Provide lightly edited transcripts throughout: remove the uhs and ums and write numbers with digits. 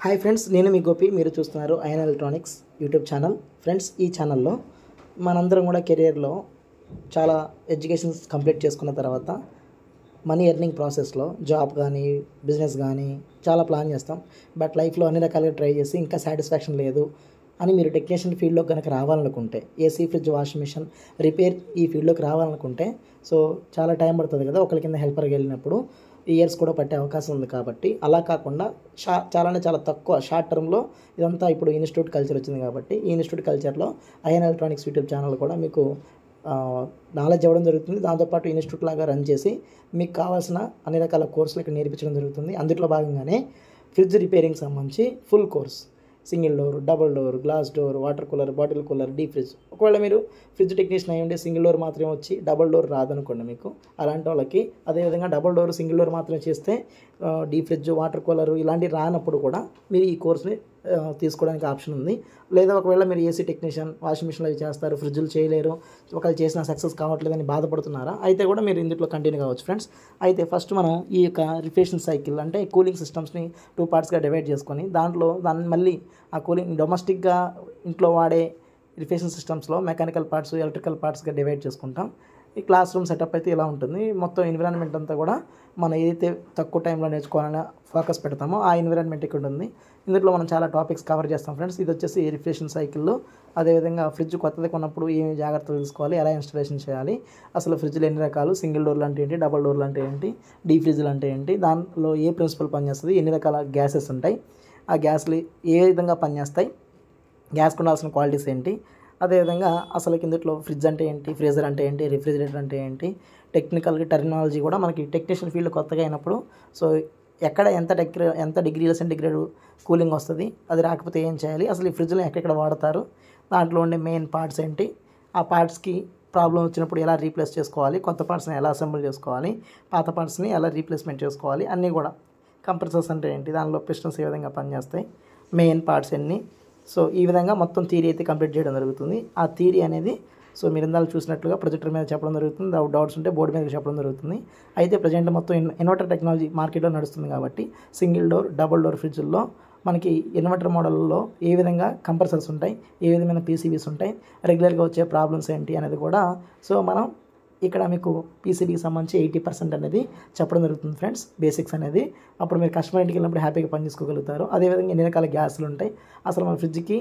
Hi friends, నేను మీ గోపి. మీరు చూస్తున్నారు IN electronics YouTube channel. Friends, ఈ ఛానల్లో మనందరం కూడా కెరియర్లో చాలా ఎడ్యుకేషన్స్ కంప్లీట్ చేసుకున్న తర్వాత మనీ ఎర్నింగ్ ప్రాసెస్లో జాబ్ కానీ బిజినెస్ కానీ చాలా ప్లాన్ చేస్తాం. బట్ లైఫ్లో అన్ని రకాలుగా ట్రై చేసి ఇంకా సాటిస్ఫాక్షన్ లేదు అని మీరు టెక్నీషియన్ ఫీల్డ్లో కనుక రావాలనుకుంటే, AC, fridge, washing machine repair ఈ ఫీల్డ్లోకి రావాలనుకుంటే సో చాలా టైం పడుతుంది కదా. ఒకరి కింద హెల్పర్కి వెళ్ళినప్పుడు ఇయర్స్ కూడా పట్టే అవకాశం ఉంది. కాబట్టి అలా కాకుండా చాలా తక్కువ షార్ట్ టర్మ్లో ఇదంతా ఇప్పుడు ఇన్స్టిట్యూట్ కల్చర్ వచ్చింది. కాబట్టి ఈ ఇన్స్టిట్యూట్ కల్చర్లో ఐఎన్ ఎలక్ట్రానిక్స్ యూట్యూబ్ ఛానల్ కూడా మీకు నాలెడ్జ్ ఇవ్వడం జరుగుతుంది. దాంతోపాటు ఇన్స్టిట్యూట్ లాగా రన్ చేసి మీకు కావాల్సిన అన్ని రకాల కోర్సులు ఇక్కడ నేర్పించడం జరుగుతుంది. అందులో భాగంగానే ఫ్రిడ్జ్ రిపేరింగ్ సంబంధించి full course, single door, double door, glass door, water cooler, bottle cooler, deep fridge. ఒకవేళ మీరు ఫ్రిడ్జ్ టెక్నీషియన్ అయ్యి ఉంటే సింగిల్ డోర్ మాత్రమే వచ్చి డబుల్ డోర్ రాదనుకోండి మీకు, అలాంటి వాళ్ళకి అదేవిధంగా డబుల్ డోర్, సింగిల్ డోర్ మాత్రమే చేస్తే డీప్ ఫ్రిడ్జ్, వాటర్ కూలర్ ఇలాంటివి రానప్పుడు కూడా మీరు ఈ కోర్స్ని తీసుకోవడానికి ఆప్షన్ ఉంది. లేదా ఒకవేళ మీరు ఏసీ టెక్నీషియన్, వాషింగ్ మిషన్లు అవి చేస్తారు, ఫ్రిడ్జ్లు చేయలేరు, ఒకవేళ చేసిన సక్సెస్ కావట్లేదని బాధపడుతున్నారా, అయితే కూడా మీరు ఇందులో కంటిన్యూ కావచ్చు ఫ్రెండ్స్. అయితే ఫస్ట్ మనం ఈ యొక్క రిఫ్రిజరేషన్ సైకిల్ అంటే కూలింగ్ సిస్టమ్స్ని 2 పార్ట్స్గా డివైడ్ చేసుకొని దాన్ని మళ్ళీ ఆ కూలింగ్ డొమెస్టిక్గా ఇంట్లో వాడే రిఫ్రిజరేషన్ సిస్టమ్స్లో మెకానికల్ పార్ట్స్, ఎలక్ట్రికల్ పార్ట్స్గా డివైడ్ చేసుకుంటాం. ఈ క్లాస్ రూమ్ సెటప్ అయితే ఇలా ఉంటుంది. మొత్తం ఎన్విరాన్మెంట్ అంతా కూడా మనం ఏదైతే తక్కువ టైంలో నేర్చుకోవాలని ఫోకస్ పెడతామో ఆ ఎన్విరాన్మెంట్ ఇక్కడ ఉంది. ఇందులో మనం చాలా టాపిక్స్ కవర్ చేస్తాం ఫ్రెండ్స్. ఇది వచ్చేసి రిఫ్రిజరేషన్ సైకిల్లో. అదేవిధంగా ఫ్రిడ్జ్ కొత్తది కొన్నప్పుడు ఏమి జాగ్రత్తలు తీసుకోవాలి, ఎలా ఇన్స్టాలేషన్ చేయాలి, అసలు ఫ్రిడ్జ్లు ఎన్ని రకాలు, సింగిల్ డోర్లు అంటే ఏంటి, డబుల్ డోర్లు అంటే ఏంటి, డీప్ ఫ్రిడ్జ్లు అంటే ఏంటి, దాంట్లో ఏ ప్రిన్సిపల్ పనిచేస్తుంది, ఎన్ని రకాల గ్యాసెస్ ఉంటాయి, ఆ గ్యాస్లు ఏ విధంగా పనిచేస్తాయి, గ్యాస్కి ఉండాల్సిన క్వాలిటీస్ ఏంటి, అదేవిధంగా అసలు కిందట్లో ఫ్రిడ్జ్ అంటే ఏంటి, ఫ్రీజర్ అంటే ఏంటి, రిఫ్రిజిరేటర్ అంటే ఏంటి, టెక్నికల్గా టెర్మినాలజీ కూడా మనకి టెక్నీషియన్ ఫీల్డ్ కొత్తగా అయినప్పుడు సో ఎక్కడ ఎంత డిగ్రీల సెంటిగ్రేడ్ కూలింగ్ వస్తుంది, అది రాకపోతే ఏం చేయాలి, అసలు ఈ ఫ్రిడ్జ్లో ఎక్కడెక్కడ వాడతారు, దాంట్లో ఉండే మెయిన్ పార్ట్స్ ఏంటి, ఆ పార్ట్స్కి ప్రాబ్లం వచ్చినప్పుడు ఎలా రీప్లేస్ చేసుకోవాలి, కొత్త పార్ట్స్ని ఎలా అసెంబుల్ చేసుకోవాలి, పాత పార్ట్స్ని ఎలా రీప్లేస్మెంట్ చేసుకోవాలి, అన్నీ కూడా. కంప్రెసర్స్ అంటే ఏంటి, దానిలో పిస్టన్స్ ఏ విధంగా పనిచేస్తాయి, మెయిన్ పార్ట్స్ ఎన్ని. సో ఈ విధంగా మొత్తం థియరీ అయితే కంప్లీట్ చేయడం జరుగుతుంది. ఆ థియరీ అనేది సో మీరు ఇందాక చూసినట్లుగా ప్రొజెక్టర్ మీద చెప్పడం జరుగుతుంది. డౌట్స్ ఉంటే బోర్డు మీద చెప్పడం జరుగుతుంది. అయితే ప్రజెంట్ మొత్తం ఇన్వర్టర్ టెక్నాలజీ మార్కెట్లో నడుస్తుంది కాబట్టి సింగిల్ డోర్, డబుల్ డోర్ ఫ్రిడ్జ్ల్లో మనకి ఇన్వర్టర్ మోడల్లో ఏ విధంగా కంప్రెసర్స్ ఉంటాయి, ఏ విధమైన పీసీబీస్ ఉంటాయి, రెగ్యులర్గా వచ్చే ప్రాబ్లమ్స్ ఏంటి అనేది కూడా సో మనం ఇక్కడ మీకు పీసీబీకి సంబంధించి 80% అనేది చెప్పడం జరుగుతుంది ఫ్రెండ్స్, బేసిక్స్ అనేది. అప్పుడు మీరు కస్టమర్ ఇంటికి వెళ్ళినప్పుడు హ్యాపీగా పని చేసుకోగలుగుతారు. అదేవిధంగా ఎన్ని రకాల గ్యాస్లు ఉంటాయి, అసలు మన ఫ్రిడ్జ్కి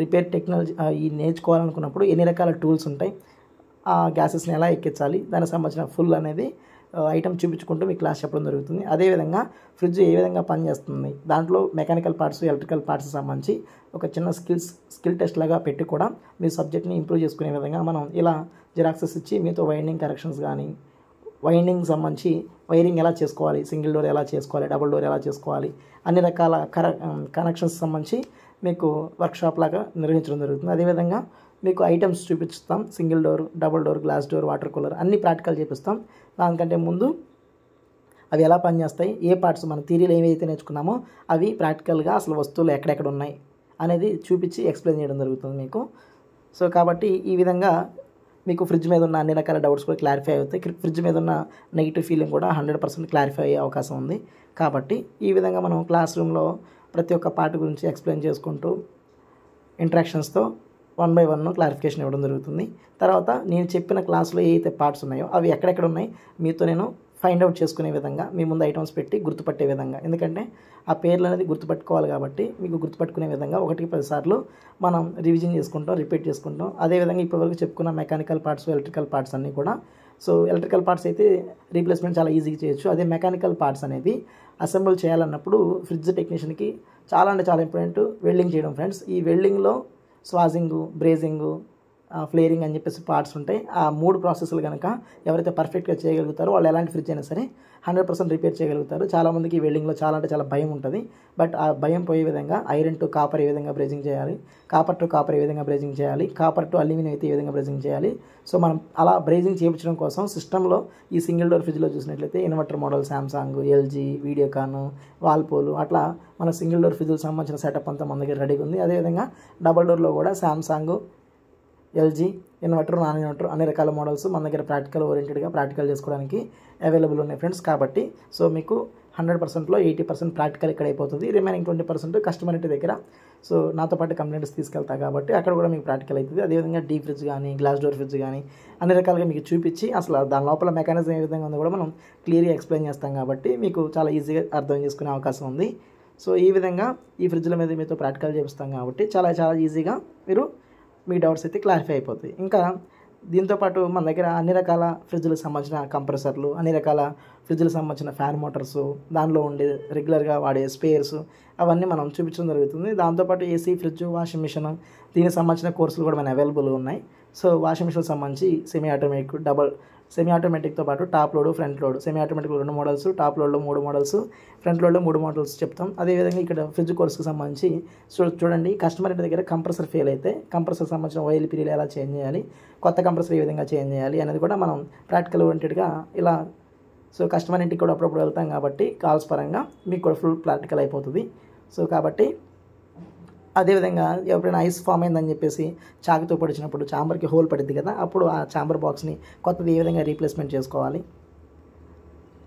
రిపేర్ టెక్నాలజీ ఈ నేర్చుకోవాలనుకున్నప్పుడు ఎన్ని రకాల టూల్స్ ఉంటాయి, ఆ గ్యాసెస్ని ఎలా ఎక్కించాలి, దానికి సంబంధించిన ఫుల్ అనేది ఐటమ్ చూపించుకుంటూ మీ క్లాస్ చెప్పడం జరుగుతుంది. అదేవిధంగా ఫ్రిడ్జ్ ఏ విధంగా పనిచేస్తుంది, దాంట్లో మెకానికల్ పార్ట్స్, ఎలక్ట్రికల్ పార్ట్స్ సంబంధించి ఒక చిన్న స్కిల్ టెస్ట్ లాగా పెట్టి కూడా మీ సబ్జెక్ట్ని ఇంప్రూవ్ చేసుకునే విధంగా మనం ఇలా జిరాక్సెస్ ఇచ్చి మీతో వైండింగ్ కరెక్షన్స్ కానీ, వైండింగ్ సంబంధించి వైరింగ్ ఎలా చేసుకోవాలి, సింగిల్ డోర్ ఎలా చేసుకోవాలి, డబుల్ డోర్ ఎలా చేసుకోవాలి, అన్ని రకాల కనెక్షన్స్ సంబంధించి మీకు వర్క్షాప్ లాగా నిర్వహించడం జరుగుతుంది. అదేవిధంగా మీకు ఐటమ్స్ చూపిస్తాం, single door, double door, glass door, water cooler అన్ని ప్రాక్టికల్ చేపిస్తాం. దానికంటే ముందు అవి ఎలా పనిచేస్తాయి, ఏ పార్ట్స్ మన థియరీలో ఏవైతే నేర్చుకున్నామో అవి ప్రాక్టికల్గా అసలు వస్తువులు ఎక్కడెక్కడ ఉన్నాయి అనేది చూపించి ఎక్స్ప్లెయిన్ చేయడం జరుగుతుంది మీకు. సో కాబట్టి ఈ విధంగా మీకు ఫ్రిడ్జ్ మీద ఉన్న అన్ని రకాల డౌట్స్ కూడా క్లారిఫై అవుతాయి. ఫ్రిడ్జ్ మీద ఉన్న నెగిటివ్ ఫీలింగ్ కూడా 100% క్లారిఫై అయ్యే అవకాశం ఉంది. కాబట్టి ఈ విధంగా మనం క్లాస్ రూమ్లో ప్రతి ఒక్క పార్ట్ గురించి ఎక్స్ప్లెయిన్ చేసుకుంటూ ఇంట్రాక్షన్స్తో 1 by 1 క్లారిఫికేషన్ ఇవ్వడం జరుగుతుంది. తర్వాత నేను చెప్పిన క్లాస్లో ఏ అయితే పార్ట్స్ ఉన్నాయో అవి ఎక్కడెక్కడ ఉన్నాయి మీతో నేను ఫైండ్ అవుట్ చేసుకునే విధంగా మీ ముందు ఐటమ్స్ పెట్టి గుర్తుపట్టే విధంగా, ఎందుకంటే ఆ పేర్లు అనేది గుర్తుపట్టుకోవాలి కాబట్టి మీకు గుర్తుపట్టుకునే విధంగా 1-10 సార్లు మనం రివిజన్ చేసుకుంటాం, రిపీట్ చేసుకుంటాం. అదేవిధంగా ఇప్పటివరకు చెప్పుకున్న మెకానికల్ పార్ట్స్, ఎలక్ట్రికల్ పార్ట్స్ అన్నీ కూడా సో ఎలక్ట్రికల్ పార్ట్స్ అయితే రీప్లేస్మెంట్ చాలా ఈజీగా చేయొచ్చు. అదే మెకానికల్ పార్ట్స్ అనేది అసెంబుల్ చేయాలన్నప్పుడు ఫ్రిడ్జ్ టెక్నీషియన్కి చాలా ఇంపార్టెంట్ వెల్డింగ్ చేయడం ఫ్రెండ్స్. ఈ వెల్డింగ్లో స్వాజింగు, బ్రేజింగు, ఫ్లేరింగ్ అని చెప్పేసి పార్ట్స్ ఉంటాయి. ఆ 3 ప్రాసెస్లు కనుక ఎవరైతే పర్ఫెక్ట్గా చేయగలుగుతారో వాళ్ళు ఎలాంటి ఫ్రిడ్జ్ అయినా సరే 100% రిపేర్ చేయగలుగుతారు. చాలామందికి ఈ వెల్డింగ్లో చాలా భయం ఉంటుంది. బట్ ఆ భయం పోయే విధంగా ఐరన్ టు కాపర్ ఏ విధంగా బ్రేజింగ్ చేయాలి, కాపర్ టు కాపర్ ఏ విధంగా బ్రేజింగ్ చేయాలి, కాపర్ టు అల్యూమినియం అయితే ఏ విధంగా బ్రేజింగ్ చేయాలి. సో మనం అలా బ్రేజింగ్ చేయించడం కోసం సిస్టంలో ఈ సింగిల్ డోర్ ఫ్రిడ్జ్లో చూసినట్లయితే inverter model Samsung, LG, Videocon, Whirlpool అట్లా మన సింగిల్ డోర్ ఫ్రిడ్జ్కి సంబంధించిన సెటప్ అంతా మన దగ్గర రెడీగా ఉంది. అదేవిధంగా డబుల్ డోర్లో కూడా Samsung, LG inverter, non inverter అన్ని రకాల మోడల్స్ మన దగ్గర ప్రాక్టికల్ ఓరియంటెడ్గా ప్రాక్టికల్ చేసుకోవడానికి అవైలబుల్ ఉన్నాయి ఫ్రెండ్స్. కాబట్టి సో మీకు 100%లో 80% ప్రాక్టికల్ ఇక్కడ అయిపోతుంది. రిమైనింగ్ 20% కస్టమర్ ఇంటి దగ్గర సో నాతో పాటు కంప్లైంట్స్ తీసుకెళ్తా కాబట్టి అక్కడ కూడా మీకు ప్రాక్టికల్ అవుతుంది. అదేవిధంగా డీప్ ఫ్రిడ్జ్ కానీ గ్లాస్ డోర్ ఫ్రిడ్జ్ కానీ అన్ని రకాలుగా మీకు చూపించి అసలు దాని లోపల మెకానిజం ఏ విధంగా ఉందో కూడా మనం క్లియర్గా ఎక్స్ప్లెయిన్ చేస్తాం కాబట్టి మీకు చాలా ఈజీగా అర్థం చేసుకునే అవకాశం ఉంది. సో ఈ విధంగా ఈ ఫ్రిడ్జ్ల మీద మీతో ప్రాక్టికల్ చేపిస్తాం కాబట్టి చాలా చాలా ఈజీగా మీరు మీ డౌట్స్ అయితే క్లారిఫై అయిపోతాయి. ఇంకా దీంతోపాటు మన దగ్గర అన్ని రకాల ఫ్రిడ్జ్లకు సంబంధించిన కంప్రెసర్లు, అన్ని రకాల ఫ్రిడ్జ్లకు సంబంధించిన ఫ్యాన్ మోటార్సు, దానిలో ఉండే రెగ్యులర్గా వాడే స్పేర్స్ అవన్నీ మనం చూపించడం జరుగుతుంది. దాంతోపాటు ఏసీ, ఫ్రిడ్జ్, వాషింగ్ మిషన్ దీనికి సంబంధించిన కోర్సులు కూడా మన అవైలబుల్ ఉన్నాయి. సో వాషింగ్ మిషన్ సంబంధించి సెమీ ఆటోమేటిక్తో పాటు top load, front load, semi automatic 2 models, top లోడ్లో 3 మోడల్స్, ఫ్రంట్ లోడ్లో 3 మోడల్స్ చెప్తాం. అదేవిధంగా ఇక్కడ ఫ్రిడ్జ్ కోర్సుకి సంబంధించి చూడండి, కస్టమర్ ఇంటి దగ్గర కంప్రెసర్ ఫెయిల్ అయితే కంప్రెసర్ సంబంధించిన ఆయిల్ పీరియడ్ ఎలా చేంజ్ చేయాలి, కొత్త కంప్రెసర్ ఏ విధంగా చేంజ్ చేయాలి అనేది కూడా మనం ప్రాక్టికల్ ఓరియంటెడ్గా ఇలా సో కస్టమర్ ఇంటికి కూడా అప్పుడప్పుడు వెళ్తాం కాబట్టి కాల్స్ పరంగా మీకు కూడా ఫుల్ ప్రాక్టికల్ అయిపోతుంది. సో కాబట్టి అదేవిధంగా ఎప్పుడైనా ఐస్ ఫామ్ అయిందని చెప్పేసి చాకుతో పొడిచినప్పుడు చాంబర్కి హోల్ పడుద్ది కదా, అప్పుడు ఆ చాంబర్ బాక్స్ని కొత్తది ఏ విధంగా రీప్లేస్మెంట్ చేసుకోవాలి,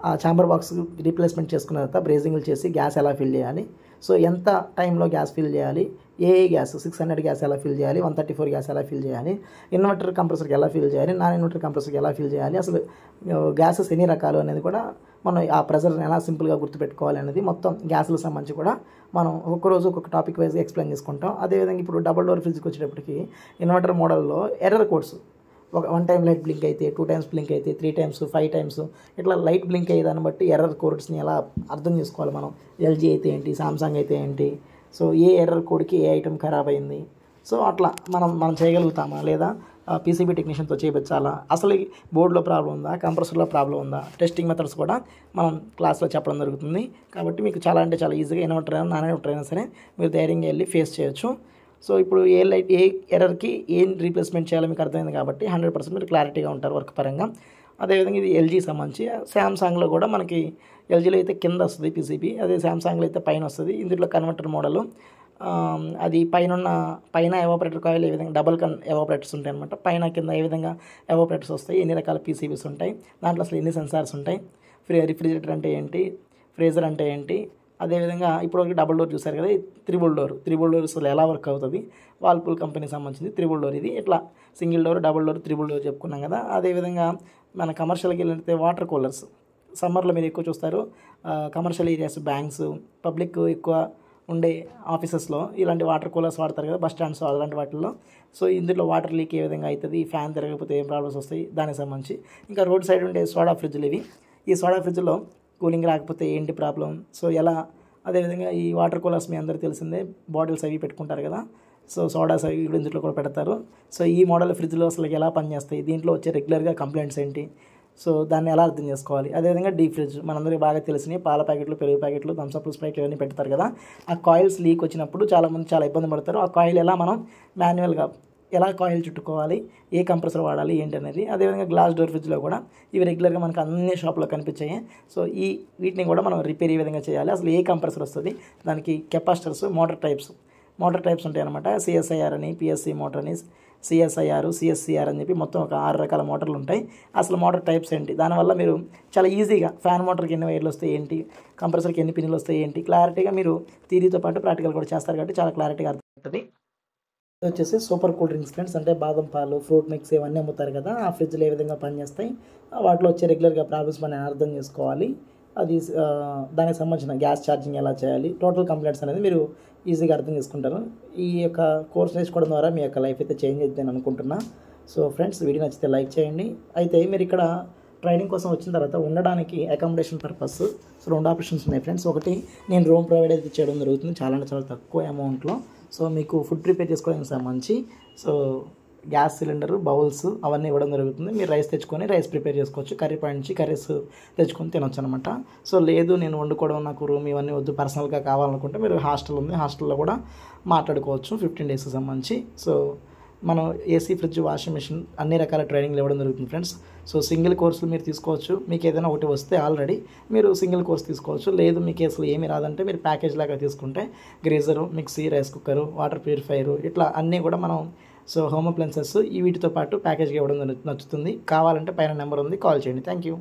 ఆ చాంబర్ బాక్స్ రీప్లేస్మెంట్ చేసుకున్న తర్వాత బ్రేజింగ్లు చేసి గ్యాస్ ఎలా ఫిల్ చేయాలి, సో ఎంత టైంలో గ్యాస్ ఫిల్ చేయాలి, ఏ గ్యాస్ 600 గ్యాస్ ఎలా ఫిల్ చేయాలి, 134 గ్యాస్ ఎలా ఫిల్ చేయాలి, ఇన్వర్టర్ కంప్రెసర్కి ఎలా ఫిల్ చేయాలి, నాన్ ఇన్వర్టర్ కంప్రెసర్కి ఎలా ఫిల్ చేయాలి, అసలు గ్యాసెస్ ఎన్ని రకాలు అనేది కూడా మనం ఆ ప్రెజర్ని ఎలా సింపుల్గా గుర్తుపెట్టుకోవాలి అనేది మొత్తం గ్యాస్లకు సంబంధించి కూడా మనం ఒక్కొక్కరోజు ఒక్కొక్క టాపిక్ వైజ్గా ఎక్స్ప్లెయిన్ చేసుకుంటాం. అదేవిధంగా ఇప్పుడు డబుల్ డోర్ ఫ్రిడ్జ్కి వచ్చేటప్పటికి ఇన్వర్టర్ మోడల్లో ఎర్రర్ కోడ్స్, ఒక 1 టైం లైట్ బ్లింక్ అయితే, 2 టైమ్స్ బ్లింక్ అయితే, 3 టైమ్స్, 5 టైమ్స్ ఇట్లా లైట్ బ్లింక్ అయ్యే దాన్ని బట్టి ఎర్రర్ కోడ్స్ని ఎలా అర్థం చేసుకోవాలి మనం. ఎల్జీ అయితే ఏంటి, సామ్సంగ్ అయితే ఏంటి, సో ఏ ఎర్రర్ కోడ్కి ఏ ఐటమ్ ఖరాబ్ అయింది, సో అట్లా మనం చేయగలుగుతామా లేదా పీసీబీ టెక్నీషియన్తో చేయించాలా, అసలు బోర్డులో ప్రాబ్లం ఉందా, కంప్రెసర్లో ప్రాబ్లం ఉందా, టెస్టింగ్ మెథడ్స్ కూడా మనం క్లాస్లో చెప్పడం జరుగుతుంది. కాబట్టి మీకు చాలా అంటే చాలా ఈజీగా ఇన్వర్టర్ అయినా నాన్ ఇన్వర్టర్ అయినా సరే మీరు ధైర్యంగా వెళ్ళి ఫేస్ చేయొచ్చు. సో ఇప్పుడు ఏ ఎర్రర్కి ఏం రీప్లేస్మెంట్ చేయాలో మీకు అర్థమైంది కాబట్టి 100% మీరు క్లారిటీగా ఉంటారు వర్క్ పరంగా. అదేవిధంగా ఇది ఎల్జీ సంబంధించి, శాంసంగ్లో కూడా మనకి ఎల్జీలో అయితే కింద వస్తుంది పీసీబీ, అదే శాంసంగ్లో అయితే పైన వస్తుంది. ఇందులో కన్వర్టర్ మోడల్ అది పైన ఎవాపరేటర్ కాయిల్ ఏ విధంగా డబల్ ఎవాపరేటర్స్ ఉంటాయి అనమాట, పైన కింద ఏ విధంగా ఎవాపరేటర్స్ వస్తాయి, ఎన్ని రకాల పీసీబీస్ ఉంటాయి, దాంట్లో అసలు ఎన్ని సెన్సార్స్ ఉంటాయి, రిఫ్రిజిరేటర్ అంటే ఏంటి, ఫ్రీజర్ అంటే ఏంటి, అదేవిధంగా ఇప్పుడు డబుల్ డోర్ చూసారు కదా, త్రిబుల్ డోర్ అసలు ఎలా వర్క్ అవుతుంది, వాల్పూల్ కంపెనీకి సంబంధించింది త్రిబుల్ డోర్. ఇది ఇట్లా single door, double door, triple door చెప్పుకున్నాం కదా. అదేవిధంగా మన కమర్షియల్కి వెళ్తే వాటర్ కూలర్స్ సమ్మర్లో మీరు ఎక్కువ చూస్తారు, కమర్షియల్ ఏరియాస్, బ్యాంక్స్, పబ్లిక్ ఎక్కువ ఉండే ఆఫీసెస్లో ఇలాంటి వాటర్ కూలర్స్ వాడతారు కదా, బస్ స్టాండ్స్ అలాంటి వాటిల్లో. సో ఇందులో వాటర్ లీక్ ఏ విధంగా అవుతుంది, ఫ్యాన్ తిరగకపోతే ఏం ప్రాబ్లమ్స్ వస్తాయి దానికి సంబంధించి. ఇంకా రోడ్ సైడ్ ఉండే సోడా ఫ్రిడ్జ్లు ఇవి, ఈ సోడా ఫ్రిడ్జ్లో కూలింగ్ రాకపోతే ఏంటి ప్రాబ్లం, సో ఎలా. అదేవిధంగా ఈ వాటర్ కూలర్స్ మీ అందరికీ తెలిసిందే, బాటిల్స్ అవి పెట్టుకుంటారు కదా, సో సోడాస్ అవి కూడా ఇందులో కూడా పెడతారు. సో ఈ మోడల్ ఫ్రిడ్జ్లో అసలు ఎలా పనిచేస్తాయి, దీంట్లో వచ్చే రెగ్యులర్గా కంప్లైంట్స్ ఏంటి, సో దాన్ని ఎలా అర్థం చేసుకోవాలి. అదేవిధంగా డీప్ ఫ్రిడ్జ్ మనందరికీ బాగా తెలిసినవి, పాల ప్యాకెట్లు, పెరుగు ప్యాకెట్లు, థమ్స్అప్లు, స్ప్రైట్ ఇవన్నీ పెడతారు కదా, ఆ కాయిల్స్ లీక్ వచ్చినప్పుడు చాలామంది చాలా ఇబ్బంది పడతారు. ఆ కాయిల్ ఎలా మనం మాన్యువల్గా ఎలా కాయిల్ చుట్టుకోవాలి, ఏ కంప్రెసర్ వాడాలి ఏంటి అనేది. అదేవిధంగా గ్లాస్ డోర్ ఫ్రిడ్జ్లో కూడా ఇవి రెగ్యులర్గా మనకు అన్ని షాప్లో కనిపించాయి. సో వీటిని కూడా మనం రిపేర్ ఏ విధంగా చేయాలి, అసలు ఏ కంప్రెసర్ వస్తుంది, దానికి కెపాసిటర్స్, మోటార్ టైప్స్ ఉంటాయి అనమాట. సిఎస్ఐఆర్ అని, పిఎస్సి మోటార్ అని, సిఎస్ఐఆర్, సిఎస్సిఆర్ అని చెప్పి మొత్తం ఒక 6 రకాల మోటార్లు ఉంటాయి. అసలు మోటార్ టైప్స్ ఏంటి, దానివల్ల మీరు చాలా ఈజీగా ఫ్యాన్ మోటార్కి ఎన్ని వైర్లు వస్తాయి ఏంటి, కంప్రెసర్కి ఎన్ని పిన్నులు వస్తాయి ఏంటి, క్లారిటీగా మీరు థియరీతో పాటు ప్రాక్టికల్ కూడా చేస్తారు కాబట్టి చాలా క్లారిటీగా అర్థమవుతుంది. ఇది వచ్చేసి సూపర్ కూల్ డ్రింక్స్ ఫ్రెండ్స్, అంటే బాదం పాలు, ఫ్రూట్ మిక్స్ ఇవన్నీ అమ్ముతారు కదా, ఆ ఫ్రిడ్జ్లో ఏ విధంగా పనిచేస్తాయి, వాటిలో వచ్చే రెగ్యులర్గా ప్రాబ్లమ్స్ మనం అర్థం చేసుకోవాలి. అది దానికి సంబంధించిన గ్యాస్ ఛార్జింగ్ ఎలా చేయాలి, టోటల్ కంప్లైంట్స్ అనేది మీరు ఈజీగా అర్థం చేసుకుంటారు. ఈ యొక్క కోర్స్ నేర్చుకోవడం ద్వారా మీ యొక్క లైఫ్ అయితే చేంజ్ అవుతుంది అని అనుకుంటున్నా. సో ఫ్రెండ్స్, వీడియో నచ్చితే లైక్ చేయండి. అయితే మీరు ఇక్కడ ట్రైనింగ్ కోసం వచ్చిన తర్వాత ఉండడానికి అకామిడేషన్ పర్పస్ 2 ఆప్షన్స్ ఉన్నాయి ఫ్రెండ్స్. ఒకటి, నేను రూమ్ ప్రొవైడ్ అయితే చేయడం జరుగుతుంది చాలా అంటే చాలా తక్కువ అమౌంట్లో. సో మీకు ఫుడ్ ప్రిపేర్ చేసుకోవడానికి సంబంధించి సో గ్యాస్ సిలిండర్, బౌల్స్ అవన్నీ ఇవ్వడం జరుగుతుంది. మీరు రైస్ తెచ్చుకొని రైస్ ప్రిపేర్ చేసుకోవచ్చు, కర్రీ పాయింట్ నుంచి కర్రీస్ తెచ్చుకొని తినొచ్చు అనమాట. సో లేదు నేను వండుకోవడం, నాకు రూమ్ ఇవన్నీ వద్దు, పర్సనల్గా కావాలనుకుంటే మీరు హాస్టల్ ఉంది, హాస్టల్లో కూడా మాట్లాడుకోవచ్చు 15 డేస్కి సంబంధించి. సో మనం ఏసీ, ఫ్రిడ్జ్, వాషింగ్ మిషన్ అన్ని రకాల ట్రైనింగ్లు ఇవ్వడం జరుగుతుంది ఫ్రెండ్స్. సో సింగిల్ కోర్సులు మీరు తీసుకోవచ్చు, మీకు ఏదైనా ఒకటి వస్తే ఆల్రెడీ మీరు సింగిల్ కోర్స్ తీసుకోవచ్చు. లేదు మీకు అసలు ఏమీ రాదంటే మీరు ప్యాకేజ్ లాగా తీసుకుంటే geyser, mixie, rice cooker, water purifier ఇట్లా అన్నీ కూడా మనం సో హోమ్ అప్లయన్సెస్ ఈ వీటితో పాటు ప్యాకేజ్గా ఇవ్వడం నచ్చుతుంది. కావాలంటే పైన నెంబర్ ఉంది, కాల్ చేయండి. Thank you.